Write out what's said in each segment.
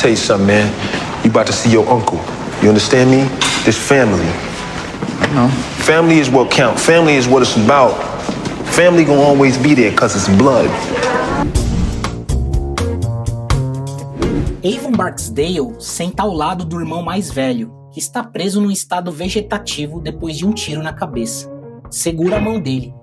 tell you something, man. You about to see your uncle. You understand me? This family. No. Family is what counts. Family is what it's about. Family gonna always be there because it's blood. Avon Barksdale senta ao lado do irmão mais velho, que está preso num estado vegetativo depois de um tiro na cabeça. Segura a mão dele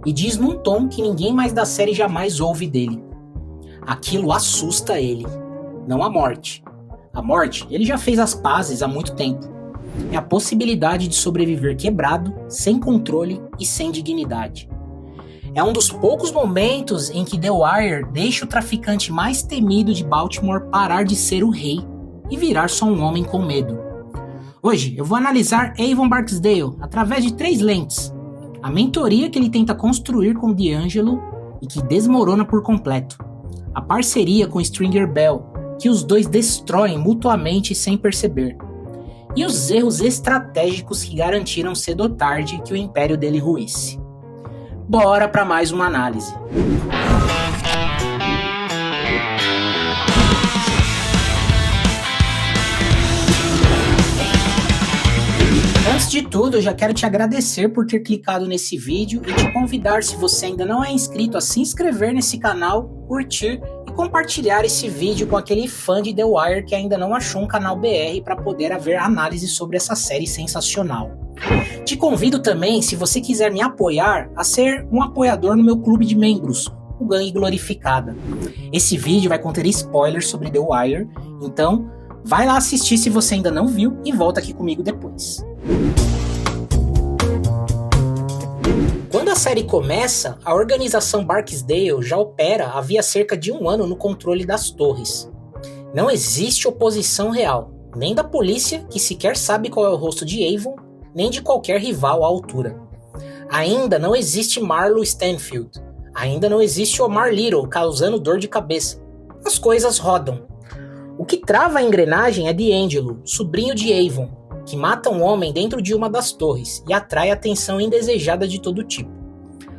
e diz num tom que ninguém mais da série jamais ouve dele. Aquilo assusta ele. Não a morte. A morte, ele já fez as pazes há muito tempo. É a possibilidade de sobreviver quebrado, sem controle e sem dignidade. É um dos poucos momentos em que The Wire deixa o traficante mais temido de Baltimore parar de ser o rei e virar só um homem com medo. Hoje eu vou analisar Avon Barksdale através de 3 lentes. A mentoria que ele tenta construir com D'Angelo e que desmorona por completo. A parceria com Stringer Bell, que os dois destroem mutuamente sem perceber. E os erros estratégicos que garantiram cedo ou tarde que o império dele ruísse. Bora para mais uma análise. Antes de tudo, eu já quero te agradecer por ter clicado nesse vídeo e te convidar, se você ainda não é inscrito, a se inscrever nesse canal, curtir e compartilhar esse vídeo com aquele fã de The Wire que ainda não achou um canal BR para poder haver análise sobre essa série sensacional. Te convido também, se você quiser me apoiar, a ser um apoiador no meu clube de membros, o Gangue Glorificada. Esse vídeo vai conter spoilers sobre The Wire, então vai lá assistir se você ainda não viu e volta aqui comigo depois. Quando a série começa, a organização Barksdale já opera havia cerca de 1 ano no controle das torres. Não existe oposição real, nem da polícia, que sequer sabe qual é o rosto de Avon, nem de qualquer rival à altura. Ainda não existe Marlo Stanfield. Ainda não existe Omar Little causando dor de cabeça. As coisas rodam. O que trava a engrenagem é D'Angelo, sobrinho de Avon, que mata um homem dentro de uma das torres e atrai atenção indesejada de todo tipo.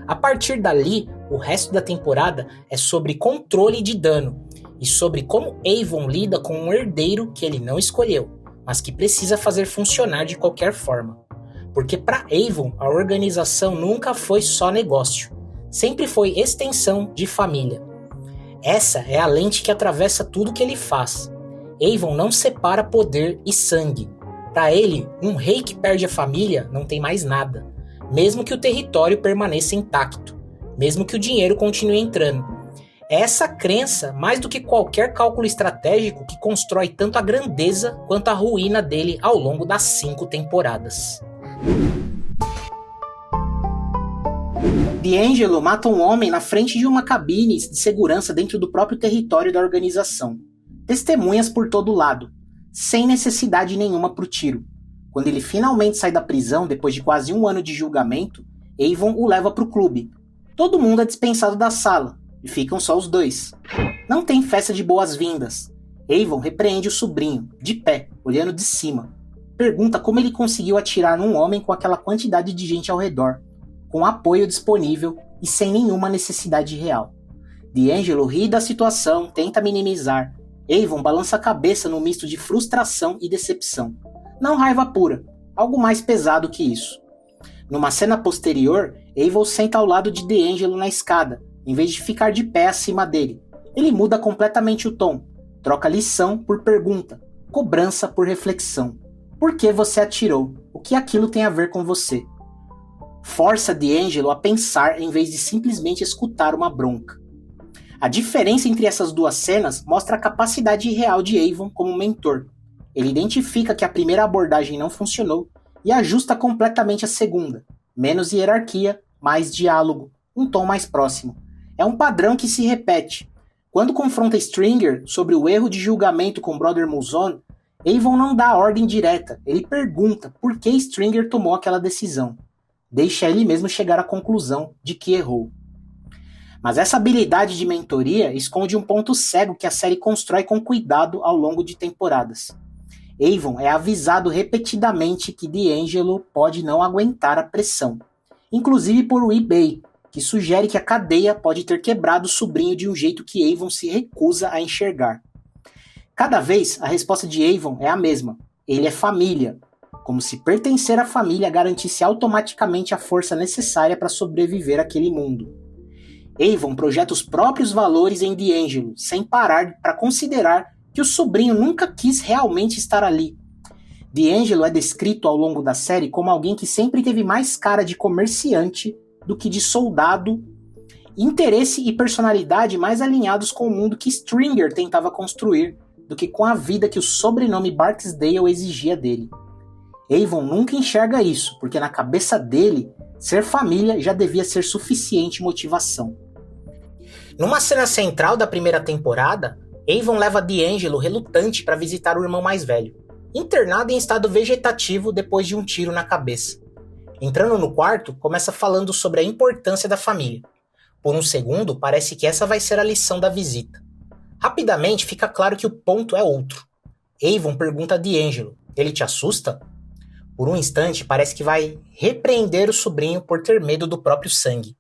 A partir dali, o resto da temporada é sobre controle de dano e sobre como Avon lida com um herdeiro que ele não escolheu, mas que precisa fazer funcionar de qualquer forma. Porque para Avon, a organização nunca foi só negócio, sempre foi extensão de família. Essa é a lente que atravessa tudo que ele faz. Avon não separa poder e sangue. Para ele, um rei que perde a família não tem mais nada, mesmo que o território permaneça intacto, mesmo que o dinheiro continue entrando. É essa crença, mais do que qualquer cálculo estratégico, que constrói tanto a grandeza quanto a ruína dele ao longo das 5 temporadas. D'Angelo mata um homem na frente de uma cabine de segurança dentro do próprio território da organização. Testemunhas por todo lado, sem necessidade nenhuma pro tiro. Quando ele finalmente sai da prisão, depois de quase 1 ano de julgamento, Avon o leva pro clube. Todo mundo é dispensado da sala, e ficam só os dois. Não tem festa de boas-vindas. Avon repreende o sobrinho, de pé, olhando de cima. Pergunta como ele conseguiu atirar num homem com aquela quantidade de gente ao redor, com apoio disponível e sem nenhuma necessidade real. D'Angelo ri da situação, tenta minimizar. Avon balança a cabeça num misto de frustração e decepção. Não raiva pura, algo mais pesado que isso. Numa cena posterior, Avon senta ao lado de D'Angelo na escada, em vez de ficar de pé acima dele. Ele muda completamente o tom, troca lição por pergunta, cobrança por reflexão. Por que você atirou? O que aquilo tem a ver com você? Força D'Angelo a pensar em vez de simplesmente escutar uma bronca. A diferença entre essas 2 cenas mostra a capacidade real de Avon como mentor. Ele identifica que a primeira abordagem não funcionou e ajusta completamente a segunda. Menos hierarquia, mais diálogo, um tom mais próximo. É um padrão que se repete. Quando confronta Stringer sobre o erro de julgamento com Brother Mulzone, Avon não dá ordem direta, ele pergunta por que Stringer tomou aquela decisão. Deixa ele mesmo chegar à conclusão de que errou. Mas essa habilidade de mentoria esconde um ponto cego que a série constrói com cuidado ao longo de temporadas. Avon é avisado repetidamente que D'Angelo pode não aguentar a pressão, inclusive por Wee-Bey, que sugere que a cadeia pode ter quebrado o sobrinho de um jeito que Avon se recusa a enxergar. Cada vez, a resposta de Avon é a mesma. Ele é família. Como se pertencer à família garantisse automaticamente a força necessária para sobreviver àquele mundo. Avon projeta os próprios valores em D'Angelo, sem parar para considerar que o sobrinho nunca quis realmente estar ali. D'Angelo é descrito ao longo da série como alguém que sempre teve mais cara de comerciante do que de soldado, interesse e personalidade mais alinhados com o mundo que Stringer tentava construir do que com a vida que o sobrenome Barksdale exigia dele. Avon nunca enxerga isso, porque na cabeça dele, ser família já devia ser suficiente motivação. Numa cena central da primeira temporada, Avon leva D'Angelo relutante para visitar o irmão mais velho, internado em estado vegetativo depois de um tiro na cabeça. Entrando no quarto, começa falando sobre a importância da família. Por um segundo, parece que essa vai ser a lição da visita. Rapidamente fica claro que o ponto é outro. Avon pergunta a D'Angelo, ele te assusta? Por um instante, parece que vai repreender o sobrinho por ter medo do próprio sangue.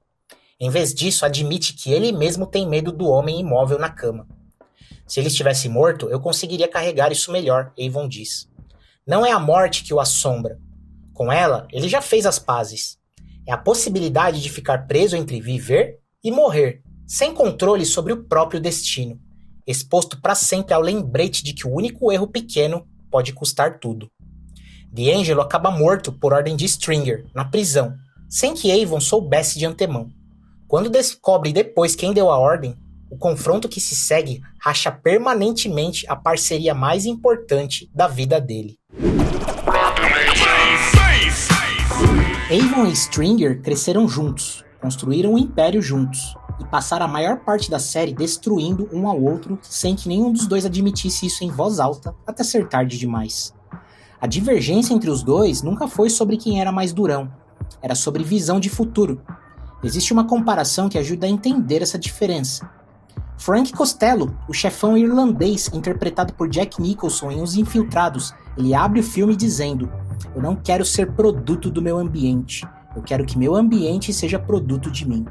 Em vez disso, admite que ele mesmo tem medo do homem imóvel na cama. Se ele estivesse morto, eu conseguiria carregar isso melhor, Avon diz. Não é a morte que o assombra. Com ela, ele já fez as pazes. É a possibilidade de ficar preso entre viver e morrer, sem controle sobre o próprio destino, exposto para sempre ao lembrete de que o único erro pequeno pode custar tudo. D'Angelo acaba morto por ordem de Stringer, na prisão, sem que Avon soubesse de antemão. Quando descobre depois quem deu a ordem, o confronto que se segue racha permanentemente a parceria mais importante da vida dele. Avon e Stringer cresceram juntos, construíram um império juntos, e passaram a maior parte da série destruindo um ao outro sem que nenhum dos dois admitisse isso em voz alta até ser tarde demais. A divergência entre os dois nunca foi sobre quem era mais durão, era sobre visão de futuro. Existe uma comparação que ajuda a entender essa diferença. Frank Costello, o chefão irlandês interpretado por Jack Nicholson em Os Infiltrados, ele abre o filme dizendo: "Eu não quero ser produto do meu ambiente, eu quero que meu ambiente seja produto de mim."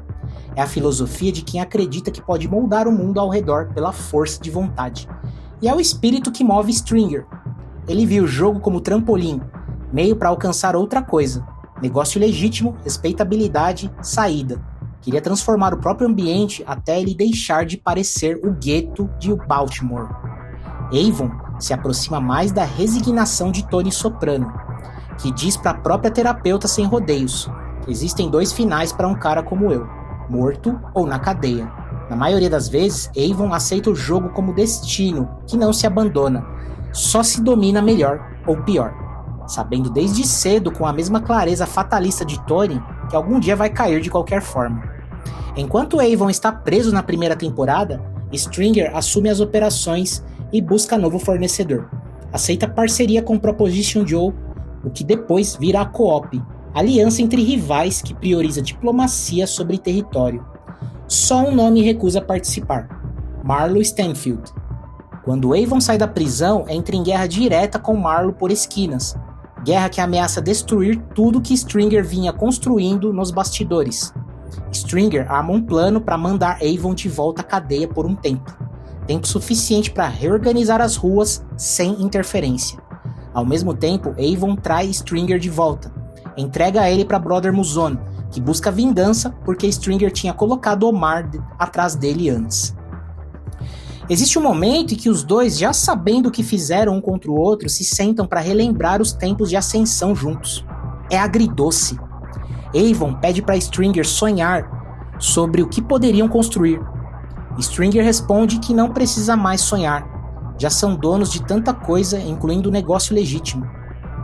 É a filosofia de quem acredita que pode moldar o mundo ao redor pela força de vontade. E é o espírito que move Stringer. Ele viu o jogo como trampolim, meio para alcançar outra coisa. Negócio legítimo, respeitabilidade, saída. Queria transformar o próprio ambiente até ele deixar de parecer o gueto de Baltimore. Avon se aproxima mais da resignação de Tony Soprano, que diz para a própria terapeuta sem rodeios: existem dois finais para um cara como eu, morto ou na cadeia. Na maioria das vezes, Avon aceita o jogo como destino, que não se abandona, só se domina melhor ou pior, sabendo desde cedo com a mesma clareza fatalista de Tony que algum dia vai cair de qualquer forma. Enquanto Avon está preso na primeira temporada, Stringer assume as operações e busca novo fornecedor. Aceita parceria com Proposition Joe, o que depois vira a Co-op, aliança entre rivais que prioriza diplomacia sobre território. Só um nome recusa participar: Marlo Stanfield. Quando Avon sai da prisão, entra em guerra direta com Marlo por esquinas. Guerra que ameaça destruir tudo que Stringer vinha construindo nos bastidores. Stringer arma um plano para mandar Avon de volta à cadeia por um tempo. Tempo suficiente para reorganizar as ruas sem interferência. Ao mesmo tempo, Avon traz Stringer de volta. Entrega ele para Brother Muzon, que busca vingança porque Stringer tinha colocado Omar atrás dele antes. Existe um momento em que os dois, já sabendo o que fizeram um contra o outro, se sentam para relembrar os tempos de ascensão juntos. É agridoce. Avon pede para Stringer sonhar sobre o que poderiam construir. Stringer responde que não precisa mais sonhar. Já são donos de tanta coisa, incluindo o negócio legítimo.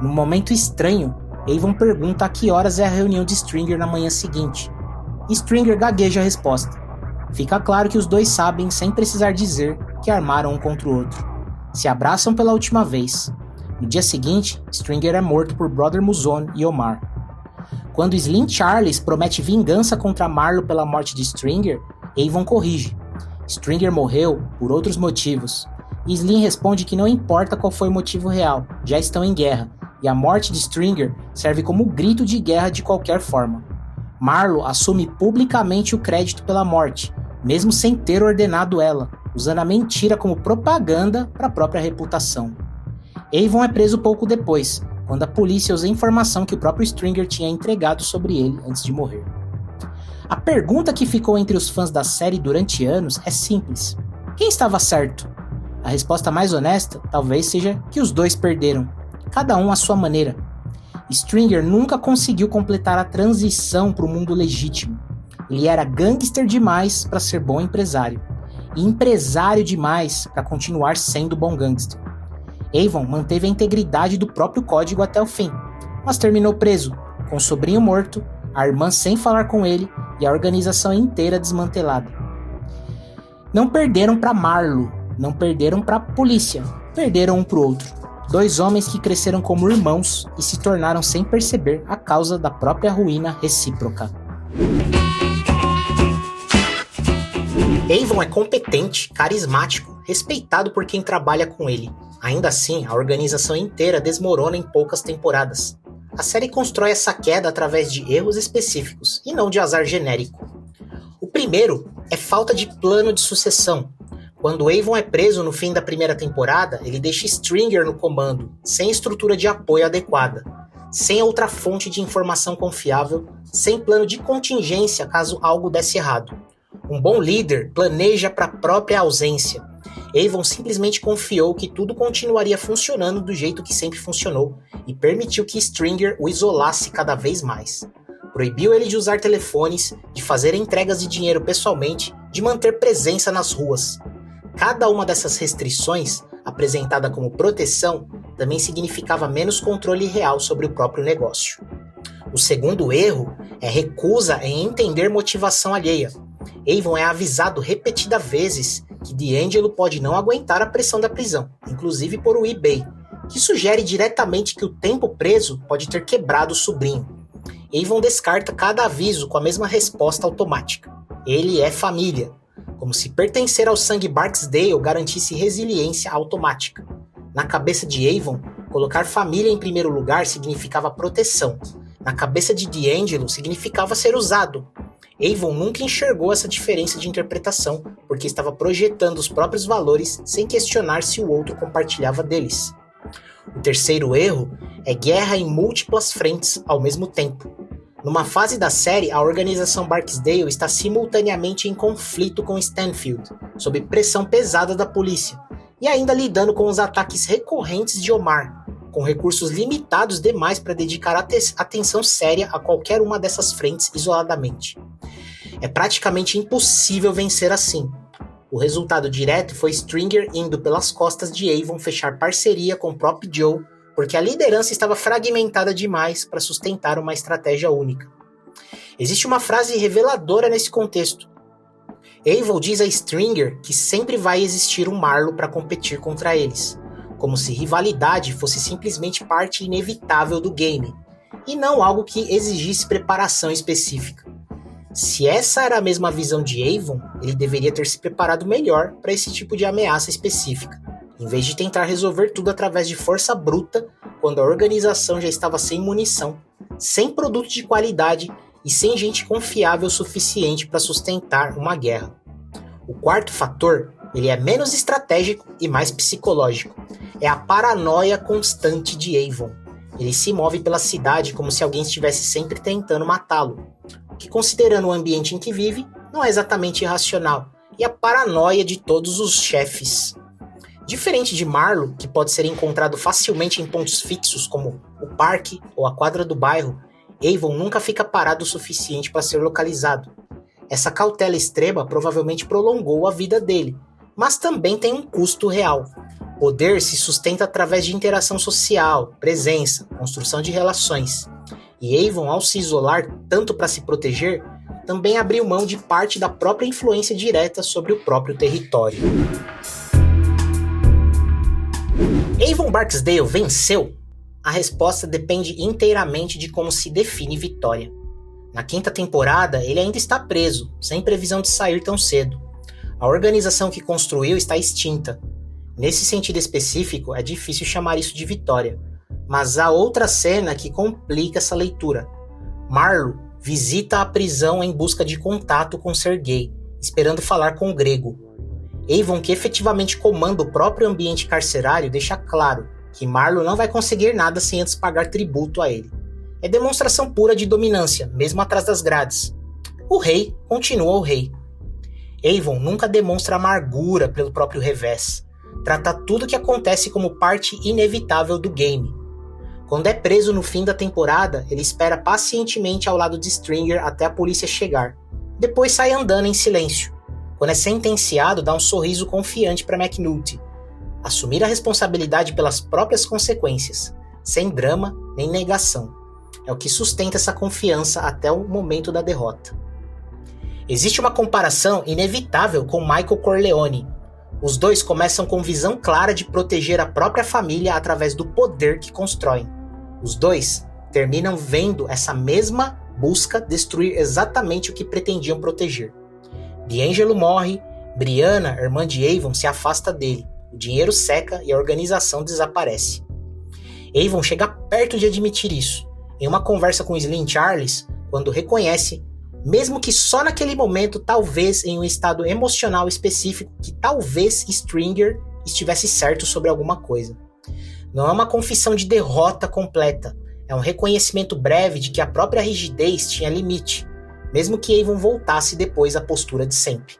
Num momento estranho, Avon pergunta a que horas é a reunião de Stringer na manhã seguinte. Stringer gagueja a resposta. Fica claro que os dois sabem, sem precisar dizer, que armaram um contra o outro. Se abraçam pela última vez. No dia seguinte, Stringer é morto por Brother Muzon e Omar. Quando Slim Charles promete vingança contra Marlo pela morte de Stringer, Avon corrige. Stringer morreu por outros motivos. E Slim responde que não importa qual foi o motivo real, já estão em guerra, e a morte de Stringer serve como grito de guerra de qualquer forma. Marlo assume publicamente o crédito pela morte, mesmo sem ter ordenado ela, usando a mentira como propaganda para a própria reputação. Avon é preso pouco depois, quando a polícia usa a informação que o próprio Stringer tinha entregado sobre ele antes de morrer. A pergunta que ficou entre os fãs da série durante anos é simples: quem estava certo? A resposta mais honesta talvez seja que os dois perderam, cada um à sua maneira. Stringer nunca conseguiu completar a transição para o mundo legítimo. Ele era gangster demais para ser bom empresário, e empresário demais para continuar sendo bom gangster. Avon manteve a integridade do próprio código até o fim, mas terminou preso, com o sobrinho morto, a irmã sem falar com ele e a organização inteira desmantelada. Não perderam para Marlo, não perderam para a polícia, perderam um pro outro. Dois homens que cresceram como irmãos e se tornaram sem perceber a causa da própria ruína recíproca. Avon é competente, carismático, respeitado por quem trabalha com ele. Ainda assim, a organização inteira desmorona em poucas temporadas. A série constrói essa queda através de erros específicos e não de azar genérico. O primeiro é falta de plano de sucessão. Quando Avon é preso no fim da primeira temporada, ele deixa Stringer no comando, sem estrutura de apoio adequada, sem outra fonte de informação confiável, sem plano de contingência caso algo desse errado. Um bom líder planeja para a própria ausência. Avon simplesmente confiou que tudo continuaria funcionando do jeito que sempre funcionou e permitiu que Stringer o isolasse cada vez mais. Proibiu ele de usar telefones, de fazer entregas de dinheiro pessoalmente, de manter presença nas ruas. Cada uma dessas restrições, apresentada como proteção, também significava menos controle real sobre o próprio negócio. O segundo erro é recusa em entender motivação alheia. Avon é avisado repetidas vezes que D'Angelo pode não aguentar a pressão da prisão, inclusive por o eBay, que sugere diretamente que o tempo preso pode ter quebrado o sobrinho. Avon descarta cada aviso com a mesma resposta automática: ele é família, como se pertencer ao sangue Barksdale garantisse resiliência automática. Na cabeça de Avon, colocar família em primeiro lugar significava proteção. Na cabeça de D'Angelo, significava ser usado. Avon nunca enxergou essa diferença de interpretação, porque estava projetando os próprios valores sem questionar se o outro compartilhava deles. O terceiro erro é guerra em múltiplas frentes ao mesmo tempo. Numa fase da série, a organização Barksdale está simultaneamente em conflito com Stanfield, sob pressão pesada da polícia, e ainda lidando com os ataques recorrentes de Omar, com recursos limitados demais para dedicar atenção séria a qualquer uma dessas frentes isoladamente. É praticamente impossível vencer assim. O resultado direto foi Stringer indo pelas costas de Avon fechar parceria com o próprio Joe, porque a liderança estava fragmentada demais para sustentar uma estratégia única. Existe uma frase reveladora nesse contexto. Avon diz a Stringer que sempre vai existir um Marlo para competir contra eles, como se rivalidade fosse simplesmente parte inevitável do game, e não algo que exigisse preparação específica. Se essa era a mesma visão de Avon, ele deveria ter se preparado melhor para esse tipo de ameaça específica, em vez de tentar resolver tudo através de força bruta, quando a organização já estava sem munição, sem produto de qualidade e sem gente confiável o suficiente para sustentar uma guerra. O quarto fator, ele é menos estratégico e mais psicológico. É a paranoia constante de Avon. Ele se move pela cidade como se alguém estivesse sempre tentando matá-lo, o que, considerando o ambiente em que vive, não é exatamente irracional, e a paranoia de todos os chefes. Diferente de Marlo, que pode ser encontrado facilmente em pontos fixos como o parque ou a quadra do bairro, Avon nunca fica parado o suficiente para ser localizado. Essa cautela extrema provavelmente prolongou a vida dele, mas também tem um custo real. Poder se sustenta através de interação social, presença, construção de relações. E Avon, ao se isolar tanto para se proteger, também abriu mão de parte da própria influência direta sobre o próprio território. Avon Barksdale venceu? A resposta depende inteiramente de como se define vitória. Na quinta temporada, ele ainda está preso, sem previsão de sair tão cedo. A organização que construiu está extinta. Nesse sentido específico, é difícil chamar isso de vitória. Mas há outra cena que complica essa leitura. Marlo visita a prisão em busca de contato com Sergei, esperando falar com o grego. Avon, que efetivamente comanda o próprio ambiente carcerário, deixa claro que Marlowe não vai conseguir nada sem antes pagar tributo a ele. É demonstração pura de dominância, mesmo atrás das grades. O rei continua o rei. Avon nunca demonstra amargura pelo próprio revés. Trata tudo o que acontece como parte inevitável do game. Quando é preso no fim da temporada, ele espera pacientemente ao lado de Stringer até a polícia chegar. Depois sai andando em silêncio. Quando é sentenciado, dá um sorriso confiante para McNulty. Assumir a responsabilidade pelas próprias consequências, sem drama nem negação. É o que sustenta essa confiança até o momento da derrota. Existe uma comparação inevitável com Michael Corleone. Os dois começam com visão clara de proteger a própria família através do poder que constroem. Os dois terminam vendo essa mesma busca destruir exatamente o que pretendiam proteger. D'Angelo morre, Brianna, irmã de Avon, se afasta dele, o dinheiro seca e a organização desaparece. Avon chega perto de admitir isso, em uma conversa com Slim Charles, quando reconhece, mesmo que só naquele momento, talvez em um estado emocional específico, que talvez Stringer estivesse certo sobre alguma coisa. Não é uma confissão de derrota completa, é um reconhecimento breve de que a própria rigidez tinha limite, mesmo que Avon voltasse depois à postura de sempre.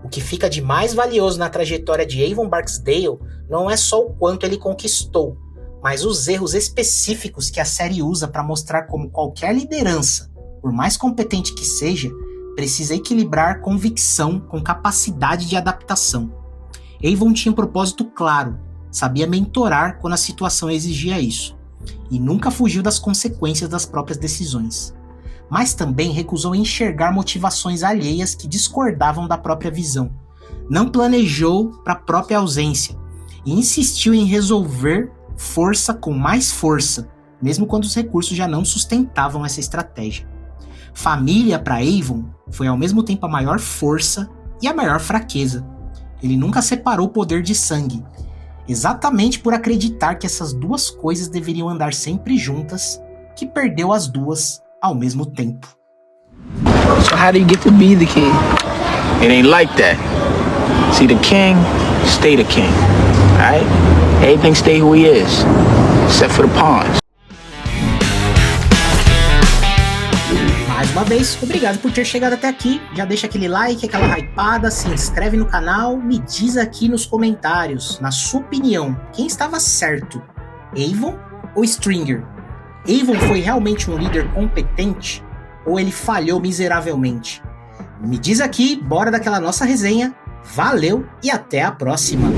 O que fica de mais valioso na trajetória de Avon Barksdale não é só o quanto ele conquistou, mas os erros específicos que a série usa para mostrar como qualquer liderança, por mais competente que seja, precisa equilibrar convicção com capacidade de adaptação. Avon tinha um propósito claro, sabia mentorar quando a situação exigia isso, e nunca fugiu das consequências das próprias decisões. Mas também recusou enxergar motivações alheias que discordavam da própria visão. Não planejou para a própria ausência e insistiu em resolver força com mais força, mesmo quando os recursos já não sustentavam essa estratégia. Família para Avon foi ao mesmo tempo a maior força e a maior fraqueza. Ele nunca separou o poder de sangue, exatamente por acreditar que essas duas coisas deveriam andar sempre juntas, que perdeu as duas ao mesmo tempo. So how do you get to be the king? It ain't like that. See, the king, stay the king, alright? Everything stay who he is, except for the pawns. Mais uma vez, obrigado por ter chegado até aqui. Já deixa aquele like, aquela hypada, se inscreve no canal, me diz aqui nos comentários, na sua opinião, quem estava certo, Avon ou Stringer? Avon foi realmente um líder competente ou ele falhou miseravelmente? Me diz aqui, bora daquela nossa resenha. Valeu e até a próxima!